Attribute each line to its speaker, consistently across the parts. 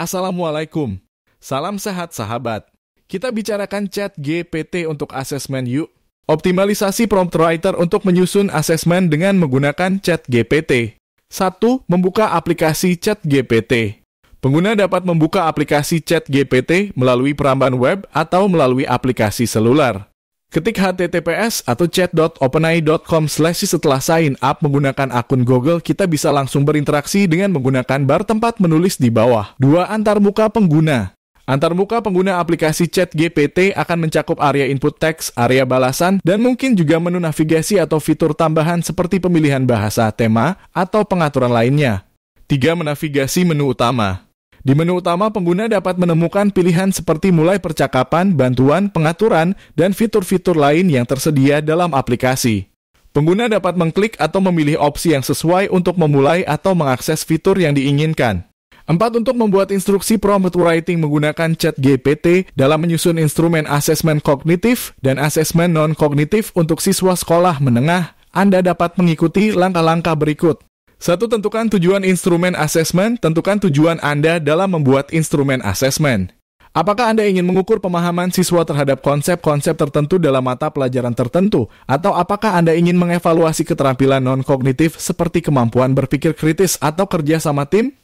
Speaker 1: Assalamualaikum. Salam sehat sahabat. Kita bicarakan ChatGPT untuk asesmen yuk. Optimalisasi prompt writer untuk menyusun asesmen dengan menggunakan ChatGPT. 1. Membuka aplikasi ChatGPT. Pengguna dapat membuka aplikasi ChatGPT melalui peramban web atau melalui aplikasi seluler. Ketik https atau chat.openai.com/ setelah sign up menggunakan akun Google, kita bisa langsung berinteraksi dengan menggunakan bar tempat menulis di bawah. 2. Antarmuka pengguna. Antarmuka pengguna aplikasi ChatGPT akan mencakup area input teks, area balasan, dan mungkin juga menu navigasi atau fitur tambahan seperti pemilihan bahasa, tema, atau pengaturan lainnya. 3. Menavigasi menu utama. Di menu utama, pengguna dapat menemukan pilihan seperti mulai percakapan, bantuan, pengaturan, dan fitur-fitur lain yang tersedia dalam aplikasi. Pengguna dapat mengklik atau memilih opsi yang sesuai untuk memulai atau mengakses fitur yang diinginkan. 4. Untuk membuat instruksi prompt writing menggunakan ChatGPT dalam menyusun instrumen asesmen kognitif dan asesmen non-kognitif untuk siswa sekolah menengah, Anda dapat mengikuti langkah-langkah berikut. 1. Tentukan tujuan instrumen asesmen. Tentukan tujuan Anda dalam membuat instrumen asesmen. Apakah Anda ingin mengukur pemahaman siswa terhadap konsep-konsep tertentu dalam mata pelajaran tertentu? Atau apakah Anda ingin mengevaluasi keterampilan non-kognitif seperti kemampuan berpikir kritis atau kerja sama tim?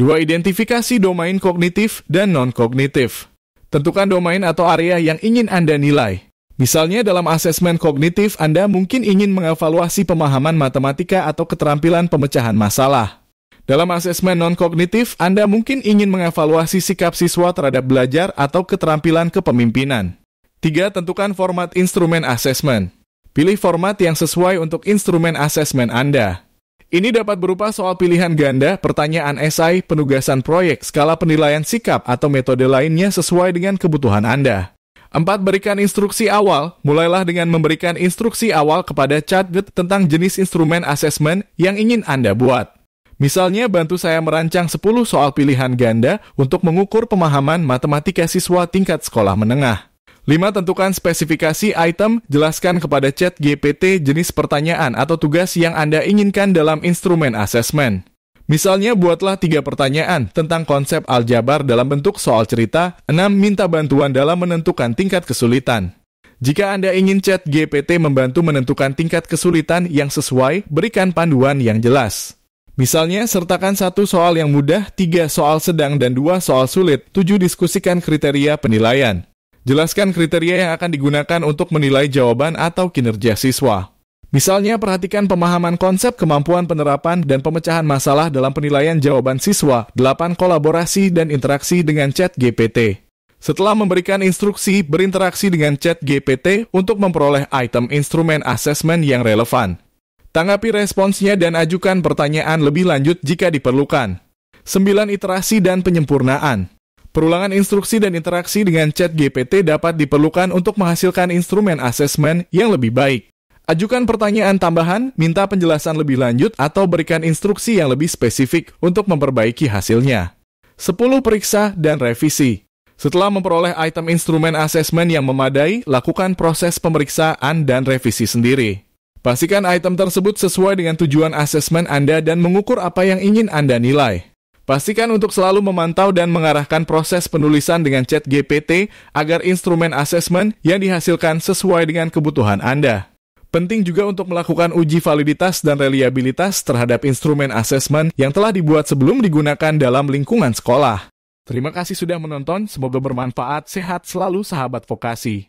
Speaker 1: 2. Identifikasi domain kognitif dan non-kognitif. Tentukan domain atau area yang ingin Anda nilai. Misalnya dalam asesmen kognitif, Anda mungkin ingin mengevaluasi pemahaman matematika atau keterampilan pemecahan masalah. Dalam asesmen non-kognitif, Anda mungkin ingin mengevaluasi sikap siswa terhadap belajar atau keterampilan kepemimpinan. 3. Tentukan format instrumen asesmen. Pilih format yang sesuai untuk instrumen asesmen Anda. Ini dapat berupa soal pilihan ganda, pertanyaan esai, penugasan proyek, skala penilaian sikap, atau metode lainnya sesuai dengan kebutuhan Anda. 4. Berikan instruksi awal. Mulailah dengan memberikan instruksi awal kepada chatbot tentang jenis instrumen asesmen yang ingin Anda buat. Misalnya, bantu saya merancang 10 soal pilihan ganda untuk mengukur pemahaman matematika siswa tingkat sekolah menengah. 5. Tentukan spesifikasi item. Jelaskan kepada ChatGPT jenis pertanyaan atau tugas yang Anda inginkan dalam instrumen asesmen. Misalnya, buatlah 3 pertanyaan tentang konsep aljabar dalam bentuk soal cerita. 6. Minta bantuan dalam menentukan tingkat kesulitan. Jika Anda ingin ChatGPT membantu menentukan tingkat kesulitan yang sesuai, berikan panduan yang jelas. Misalnya, sertakan 1 soal yang mudah, 3 soal sedang, dan 2 soal sulit. 7. Diskusikan kriteria penilaian. Jelaskan kriteria yang akan digunakan untuk menilai jawaban atau kinerja siswa. Misalnya, perhatikan pemahaman konsep, kemampuan penerapan, dan pemecahan masalah dalam penilaian jawaban siswa. 8. Kolaborasi dan interaksi dengan ChatGPT. Setelah memberikan instruksi, berinteraksi dengan ChatGPT untuk memperoleh item instrumen asesmen yang relevan. Tanggapi responsnya dan ajukan pertanyaan lebih lanjut jika diperlukan. 9. Iterasi dan penyempurnaan. Perulangan instruksi dan interaksi dengan ChatGPT dapat diperlukan untuk menghasilkan instrumen asesmen yang lebih baik. Ajukan pertanyaan tambahan, minta penjelasan lebih lanjut, atau berikan instruksi yang lebih spesifik untuk memperbaiki hasilnya. 10. Periksa dan revisi. Setelah memperoleh item instrumen asesmen yang memadai, lakukan proses pemeriksaan dan revisi sendiri. Pastikan item tersebut sesuai dengan tujuan asesmen Anda dan mengukur apa yang ingin Anda nilai. Pastikan untuk selalu memantau dan mengarahkan proses penulisan dengan ChatGPT agar instrumen asesmen yang dihasilkan sesuai dengan kebutuhan Anda. Penting juga untuk melakukan uji validitas dan reliabilitas terhadap instrumen asesmen yang telah dibuat sebelum digunakan dalam lingkungan sekolah. Terima kasih sudah menonton, semoga bermanfaat, sehat selalu sahabat vokasi.